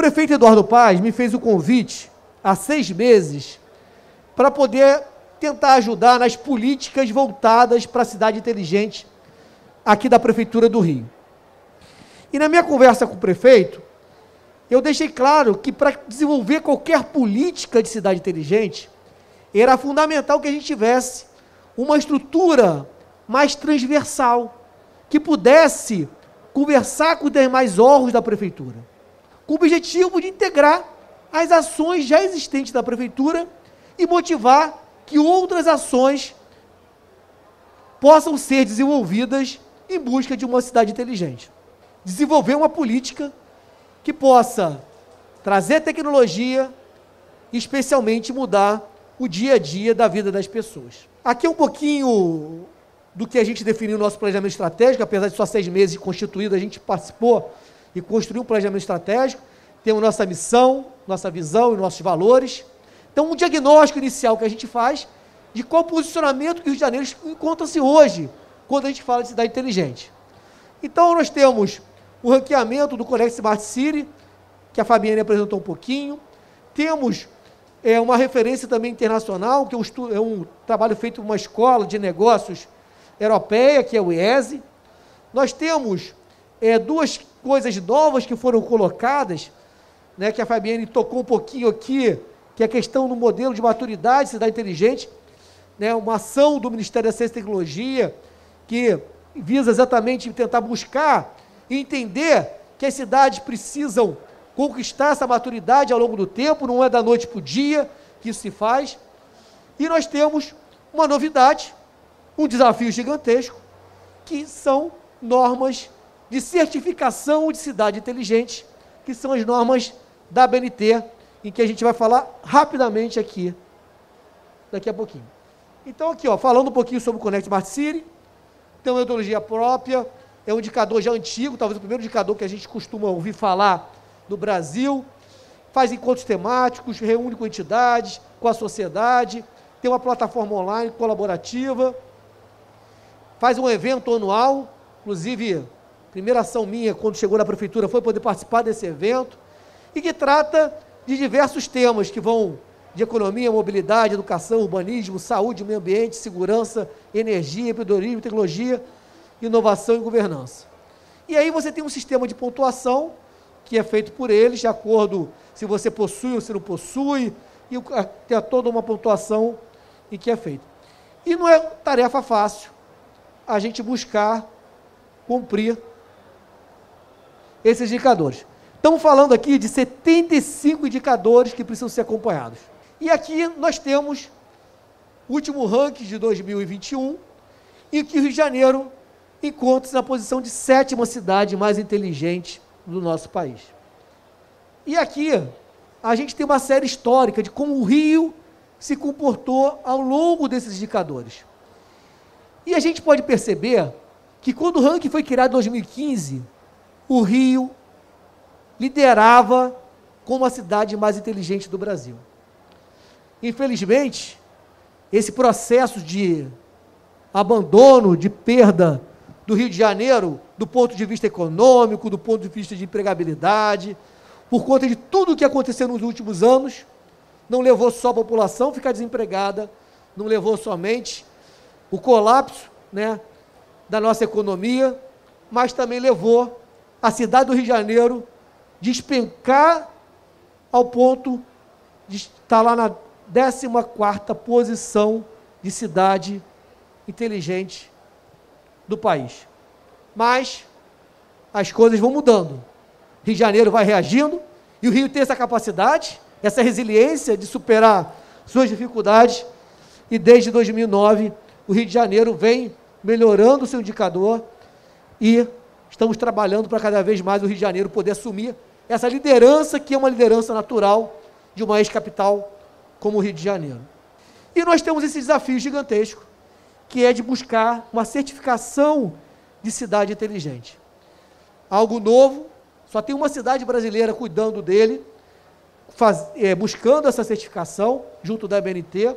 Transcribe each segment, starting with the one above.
prefeito Eduardo Paz me fez o convite há 6 meses para poder tentar ajudar nas políticas voltadas para a cidade inteligente aqui da Prefeitura do Rio. E na minha conversa com o prefeito, eu deixei claro que para desenvolver qualquer política de cidade inteligente, era fundamental que a gente tivesse uma estrutura mais transversal, que pudesse conversar com os demais órgãos da Prefeitura, com o objetivo de integrar as ações já existentes da Prefeitura e motivar que outras ações possam ser desenvolvidas em busca de uma cidade inteligente. Desenvolver uma política que possa trazer tecnologia e, especialmente, mudar o dia a dia da vida das pessoas. Aqui é um pouquinho do que a gente definiu no nosso planejamento estratégico, apesar de só 6 meses constituído, a gente participou e construiu um planejamento estratégico, temos nossa missão, nossa visão e nossos valores. Então, um diagnóstico inicial que a gente faz de qual posicionamento que o Rio de Janeiro encontra-se hoje, quando a gente fala de cidade inteligente. Então, nós temos o ranqueamento do Conect Smart City, que a Fabiane apresentou um pouquinho. Temos uma referência também internacional, que é um trabalho feito por uma escola de negócios europeia, que é o IESE. Nós temos 2 coisas novas que foram colocadas, né, que a Fabiane tocou um pouquinho aqui, que é a questão do modelo de maturidade, cidade inteligente, né, uma ação do Ministério da Ciência e Tecnologia, que visa exatamente tentar buscar e entender que as cidades precisam conquistar essa maturidade ao longo do tempo, não é da noite para o dia que isso se faz. E nós temos uma novidade, um desafio gigantesco, que são normas de certificação de cidade inteligente, que são as normas da ABNT, em que a gente vai falar rapidamente aqui, daqui a pouquinho. Então, aqui, falando um pouquinho sobre o Conect Smart City, tem uma metodologia própria, é um indicador já antigo, talvez o primeiro indicador que a gente costuma ouvir falar no Brasil, faz encontros temáticos, reúne com entidades, com a sociedade, tem uma plataforma online colaborativa, faz um evento anual, inclusive, a primeira ação minha, quando chegou na Prefeitura, foi poder participar desse evento, e que trata de diversos temas que vão de economia, mobilidade, educação, urbanismo, saúde, meio ambiente, segurança, energia, empreendedorismo, tecnologia, inovação e governança. E aí você tem um sistema de pontuação, que é feito por eles, de acordo se você possui ou se não possui, e tem toda uma pontuação em que é feito. E não é tarefa fácil a gente buscar cumprir esses indicadores. Estamos falando aqui de 75 indicadores que precisam ser acompanhados. E aqui nós temos o último ranking de 2021, em que o Rio de Janeiro encontra-se na posição de 7ª cidade mais inteligente do nosso país. E aqui a gente tem uma série histórica de como o Rio se comportou ao longo desses indicadores. E a gente pode perceber que quando o ranking foi criado em 2015, o Rio liderava como a cidade mais inteligente do Brasil. Infelizmente, esse processo de abandono, de perda do Rio de Janeiro, do ponto de vista econômico, do ponto de vista de empregabilidade, por conta de tudo o que aconteceu nos últimos anos, não levou só a população a ficar desempregada, não levou somente o colapso, né, da nossa economia, mas também levou a cidade do Rio de Janeiro despencar ao ponto de estar lá na 14ª posição de cidade inteligente do país. Mas as coisas vão mudando. Rio de Janeiro vai reagindo, e o Rio tem essa capacidade, essa resiliência de superar suas dificuldades, e desde 2009 o Rio de Janeiro vem melhorando o seu indicador, e estamos trabalhando para cada vez mais o Rio de Janeiro poder assumir essa liderança, que é uma liderança natural de uma ex-capital como o Rio de Janeiro. E nós temos esse desafio gigantesco, que é de buscar uma certificação de cidade inteligente. Algo novo, só tem uma cidade brasileira cuidando dele, buscando essa certificação, junto da ABNT,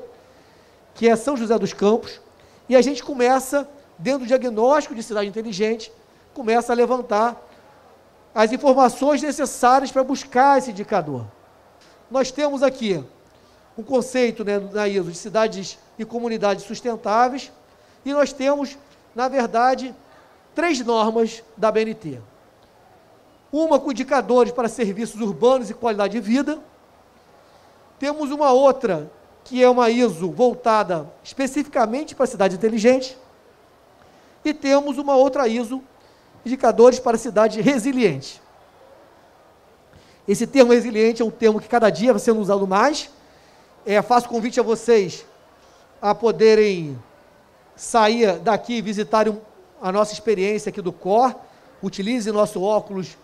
que é São José dos Campos, e a gente começa, dentro do diagnóstico de cidade inteligente, começa a levantar as informações necessárias para buscar esse indicador. Nós temos aqui um conceito, né, da ISO de cidades e comunidades sustentáveis, e nós temos, na verdade, 3 normas da ABNT. Uma com indicadores para serviços urbanos e qualidade de vida. Temos uma outra, que é uma ISO voltada especificamente para a cidade inteligente. E temos uma outra ISO, indicadores para a cidade resiliente. Esse termo resiliente é um termo que cada dia vai sendo usado mais. Faço convite a vocês a poderem sair daqui e visitarem a nossa experiência aqui do COR. Utilize nosso óculos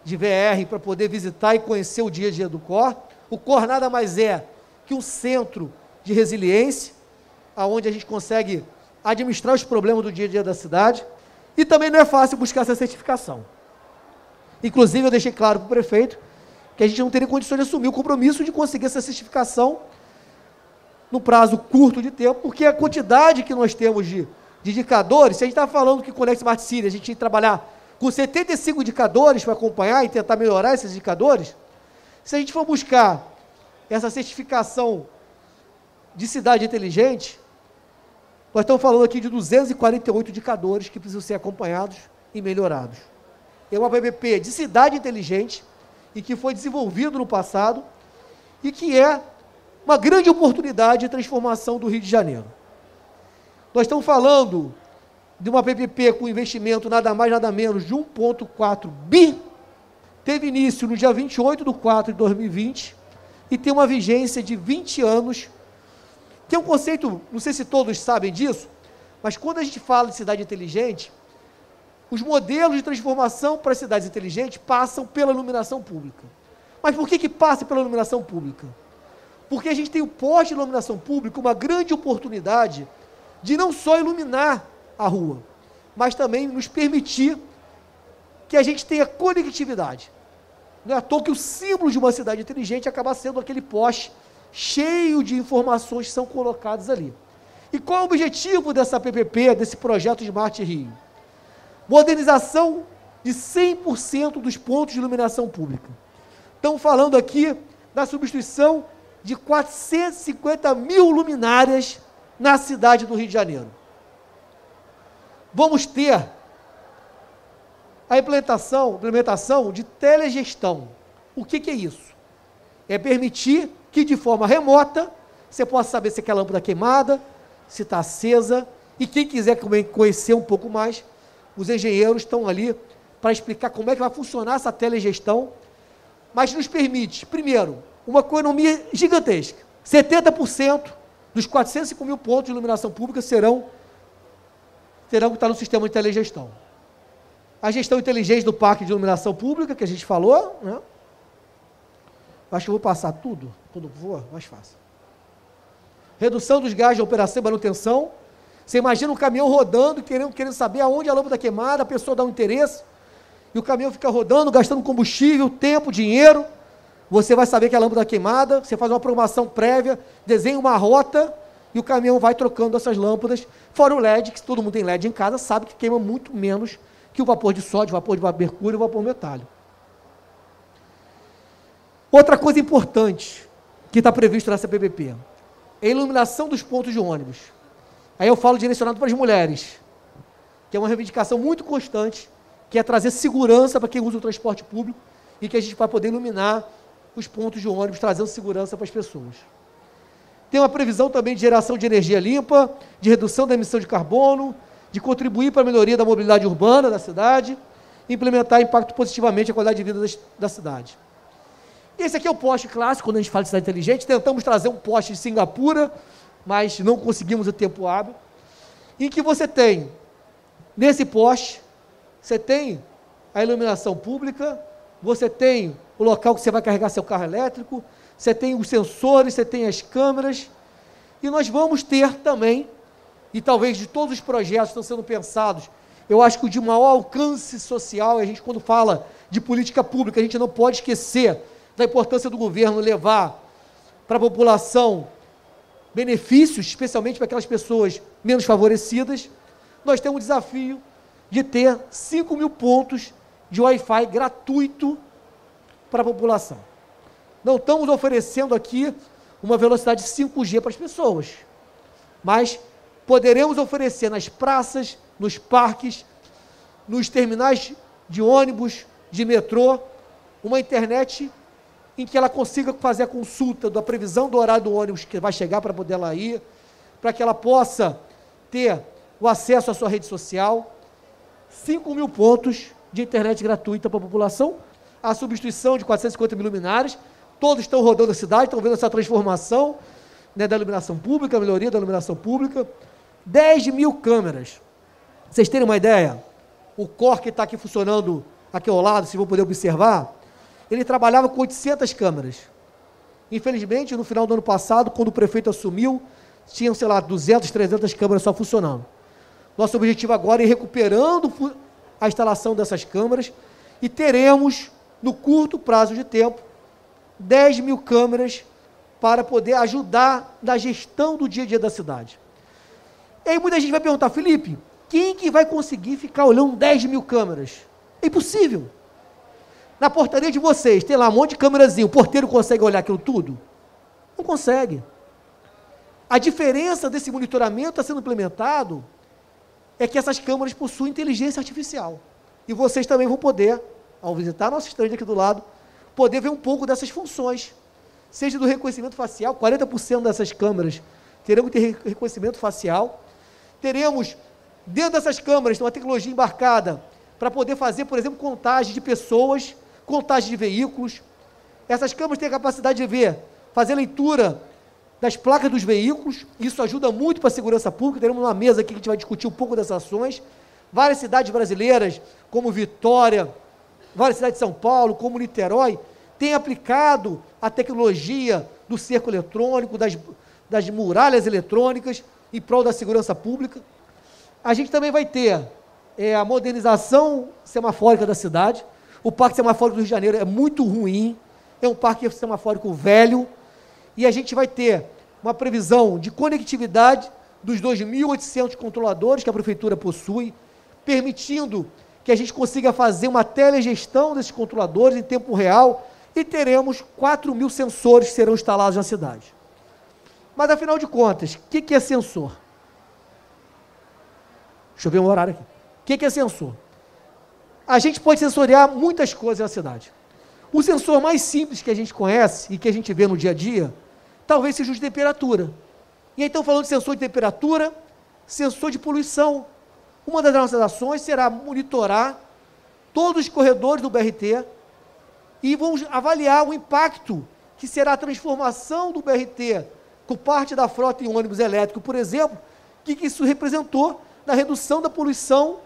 de VR para poder visitar e conhecer o dia a dia do COR. O COR nada mais é que um centro de resiliência, onde a gente consegue administrar os problemas do dia a dia da cidade, e também não é fácil buscar essa certificação. Inclusive, eu deixei claro para o prefeito que a gente não teria condições de assumir o compromisso de conseguir essa certificação no prazo curto de tempo, porque a quantidade que nós temos de indicadores, se a gente está falando que Conecta Smart City, a gente tinha que trabalhar com 75 indicadores para acompanhar e tentar melhorar esses indicadores, se a gente for buscar essa certificação de cidade inteligente, nós estamos falando aqui de 248 indicadores que precisam ser acompanhados e melhorados. É uma PPP de cidade inteligente e que foi desenvolvido no passado e que é uma grande oportunidade de transformação do Rio de Janeiro. Nós estamos falando de uma PPP com investimento nada mais, nada menos de 1,4 bi, teve início no dia 28/4/2020 e tem uma vigência de 20 anos. Tem um conceito, não sei se todos sabem disso, mas quando a gente fala de cidade inteligente, os modelos de transformação para cidades inteligentes passam pela iluminação pública. Mas por que passa pela iluminação pública? Porque a gente tem o poste de iluminação pública, uma grande oportunidade de não só iluminar a rua, mas também nos permitir que a gente tenha conectividade. Não é à toa que o símbolo de uma cidade inteligente acaba sendo aquele poste cheio de informações que são colocadas ali. E qual é o objetivo dessa PPP, desse projeto Smart Rio? Modernização de 100% dos pontos de iluminação pública. Estamos falando aqui da substituição de 450 mil luminárias na cidade do Rio de Janeiro. Vamos ter a implementação de telegestão. O que é isso? É permitir que de forma remota você possa saber se aquela lâmpada queimada, se está acesa, e quem quiser conhecer um pouco mais, os engenheiros estão ali para explicar como é que vai funcionar essa telegestão, mas nos permite, primeiro, uma economia gigantesca. 70% dos 405 mil pontos de iluminação pública terão que estar no sistema de telegestão. A gestão inteligente do parque de iluminação pública, que a gente falou, né? Acho que eu vou passar tudo, quando for, mais fácil. Redução dos gastos de operação e manutenção. Você imagina um caminhão rodando, querendo saber aonde a lâmpada queimada, a pessoa dá um interesse, e o caminhão fica rodando, gastando combustível, tempo, dinheiro. Você vai saber que a lâmpada está queimada, você faz uma programação prévia, desenha uma rota, e o caminhão vai trocando essas lâmpadas, fora o LED, que todo mundo tem LED em casa, sabe que queima muito menos que o vapor de sódio, o vapor de mercúrio e o vapor metálico. Outra coisa importante que está previsto nessa PPP é a iluminação dos pontos de ônibus. Aí eu falo direcionado para as mulheres, que é uma reivindicação muito constante, que é trazer segurança para quem usa o transporte público e que a gente vai poder iluminar os pontos de ônibus, trazendo segurança para as pessoas. Tem uma previsão também de geração de energia limpa, de redução da emissão de carbono, de contribuir para a melhoria da mobilidade urbana da cidade, implementar impacto positivamente a qualidade de vida da cidade. Esse aqui é o poste clássico, quando a gente fala de cidade inteligente. Tentamos trazer um poste de Singapura, mas não conseguimos o tempo hábil, em que você tem, nesse poste, você tem a iluminação pública, você tem o local que você vai carregar seu carro elétrico, você tem os sensores, você tem as câmeras, e nós vamos ter também, e talvez de todos os projetos que estão sendo pensados, eu acho que o de maior alcance social, a gente quando fala de política pública, a gente não pode esquecer da importância do governo levar para a população benefícios, especialmente para aquelas pessoas menos favorecidas. Nós temos um desafio de ter 5 mil pontos de Wi-Fi gratuito para a população. Não estamos oferecendo aqui uma velocidade 5G para as pessoas, mas poderemos oferecer nas praças, nos parques, nos terminais de ônibus, de metrô, uma internet em que ela consiga fazer a consulta da previsão do horário do ônibus que vai chegar para poder ela ir, para que ela possa ter o acesso à sua rede social, 5.000 pontos de internet gratuita para a população, a substituição de 450 mil luminárias, todos estão rodando a cidade, estão vendo essa transformação, né, da iluminação pública, a melhoria da iluminação pública, 10.000 câmeras. Vocês terem uma ideia, o COR que está aqui funcionando aqui ao lado, se vão poder observar, ele trabalhava com 800 câmeras. Infelizmente, no final do ano passado, quando o prefeito assumiu, tinham, sei lá, 200, 300 câmeras só funcionando. Nosso objetivo agora é ir recuperando a instalação dessas câmeras e teremos, no curto prazo de tempo, 10.000 câmeras para poder ajudar na gestão do dia a dia da cidade. E aí muita gente vai perguntar, Felipe, quem que vai conseguir ficar olhando 10.000 câmeras? É impossível. Na portaria de vocês, tem lá um monte de câmerazinha, o porteiro consegue olhar aquilo tudo? Não consegue. A diferença desse monitoramento está sendo implementado é que essas câmeras possuem inteligência artificial. E vocês também vão poder, ao visitar nosso stand aqui do lado, poder ver um pouco dessas funções. Seja do reconhecimento facial, 40% dessas câmeras terão que ter reconhecimento facial. Teremos, dentro dessas câmeras, uma tecnologia embarcada para poder fazer, por exemplo, contagem de pessoas, contagem de veículos. Essas câmeras têm a capacidade de ver, fazer leitura das placas dos veículos, isso ajuda muito para a segurança pública. Teremos uma mesa aqui que a gente vai discutir um pouco dessas ações. Várias cidades brasileiras, como Vitória, várias cidades de São Paulo, como Niterói, têm aplicado a tecnologia do cerco eletrônico, das muralhas eletrônicas, em prol da segurança pública. A gente também vai ter a modernização semafórica da cidade. O Parque Semafórico do Rio de Janeiro é muito ruim, é um parque semafórico velho, e a gente vai ter uma previsão de conectividade dos 2.800 controladores que a Prefeitura possui, permitindo que a gente consiga fazer uma telegestão desses controladores em tempo real, e teremos 4.000 sensores que serão instalados na cidade. Mas, afinal de contas, o que é sensor? Deixa eu ver um horário aqui. O que é sensor? A gente pode sensoriar muitas coisas na cidade. O sensor mais simples que a gente conhece e que a gente vê no dia a dia, talvez seja o de temperatura. E aí estão falando de sensor de temperatura, sensor de poluição. Uma das nossas ações será monitorar todos os corredores do BRT e vamos avaliar o impacto que será a transformação do BRT com parte da frota em ônibus elétrico, por exemplo, que isso representou na redução da poluição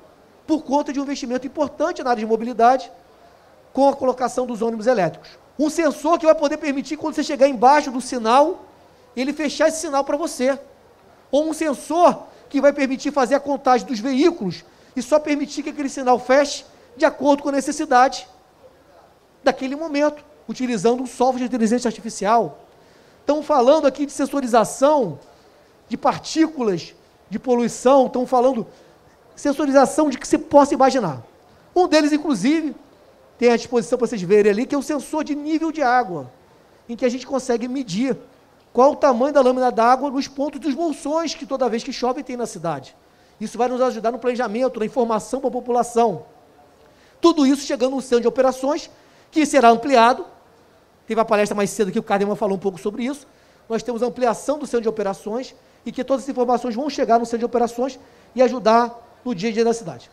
por conta de um investimento importante na área de mobilidade com a colocação dos ônibus elétricos. Um sensor que vai poder permitir, quando você chegar embaixo do sinal, ele fechar esse sinal para você. Ou um sensor que vai permitir fazer a contagem dos veículos e só permitir que aquele sinal feche de acordo com a necessidade daquele momento, utilizando um software de inteligência artificial. Estamos falando aqui de sensorização de partículas, de poluição, estamos falando sensorização de que se possa imaginar. Um deles, inclusive, tem à disposição para vocês verem ali, que é o sensor de nível de água, em que a gente consegue medir qual o tamanho da lâmina d'água nos pontos dos bolsões que toda vez que chove tem na cidade. Isso vai nos ajudar no planejamento, na informação para a população. Tudo isso chegando no centro de operações, que será ampliado. Teve a palestra mais cedo que o Cardeman falou um pouco sobre isso. Nós temos a ampliação do centro de operações e que todas as informações vão chegar no centro de operações e ajudar no dia a dia da cidade.